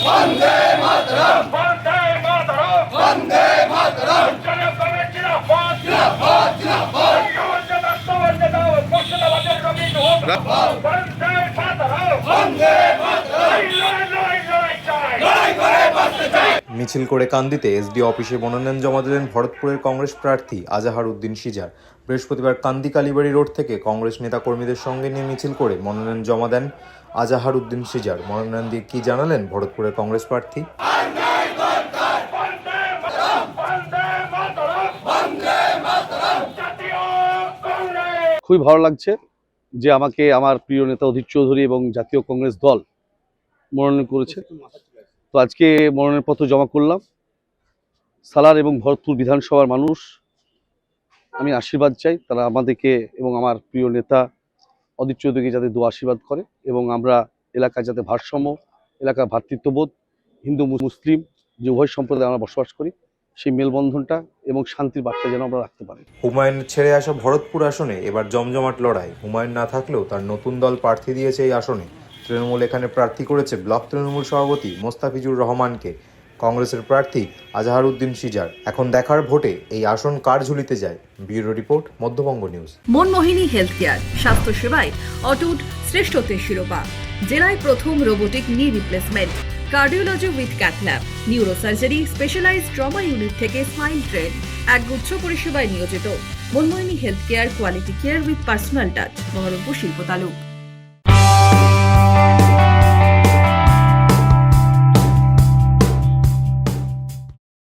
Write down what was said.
বন্দে মাতরম, বন্দে মাতরম, বন্দে মাতরম। জনগণের জিন্দাবাদ, জিন্দাবাদ, জিন্দাবাদ। বন্দে মাতরম, বন্দে মাতরম। লড়াই করে বাঁচতে চাই। মিছিল করে কান্দিতে এসডি অফিসে মনোনয়ন জমা দিলেন ভরতপুরের কংগ্রেস প্রার্থী আজাহার উদ্দিন সিজার। বৃহস্পতিবার কান্দি কালীবাড়ি রোড থেকে কংগ্রেস নেতাকর্মীদের সঙ্গে নিয়ে মিছিল করে মনোনয়ন জমা দেন আজাহার উদ্দিন সিজার। মনোনয়ন দিয়ে কি জানালেন ভরতপুরের কংগ্রেস প্রার্থী? খুবই ভালো লাগছে যে আমাকে আমার প্রিয় নেতা অধীর চৌধুরী এবং জাতীয় কংগ্রেস দল মনোনয়ন করেছে। তো আজকে মনোনয়নপত্র জমা করলাম। সালার এবং ভরতপুর বিধানসভার মানুষ, আমি আশীর্বাদ চাই তারা আমাদেরকে এবং আমার প্রিয় নেতা অধীর চৌধুরীকে যাতে দোয়া আশীর্বাদ করে এবং আমরা এলাকায় যাতে ভারসাম্য, এলাকার ভ্রাতৃত্ববোধ, হিন্দু মুসলিম যে উভয় সম্প্রদায়ে আমরা বসবাস করি সেই মেলবন্ধনটা এবং শান্তির বার্তা যেন আমরা রাখতে পারি। হুমায়ুন ছেড়ে আসা ভরতপুর আসনে এবার জমজমাট লড়াই। হুমায়ুন না থাকলেও তার নতুন দল প্রার্থী দিয়েছে এই আসনে। তৃণমূল এখানে প্রার্থী করেছে ব্লক তৃণমূল সভাপতি মোস্তাফিজুর রহমানকে। কংগ্রেসের প্রার্থী আজাহার উদ্দিন সিজার। এখন দেখার ভোটে এই আসন কার ঝুলিতে যায়। Bureau report, Madhyabanga news. Manmohini health care, স্বাস্থ্য সেবায় অটুট শ্রেষ্ঠত্বের শিরোপা। জেলায় প্রথম robotic knee replacement, cardiology with cath lab, neurosurgery, specialised trauma unit থেকে স্মাইল ট্রেন, একগুচ্ছ পরিষেবায় নিয়োজিত। Manmohini health care, quality care with personal touch, Berhampore শিল্প তালুক।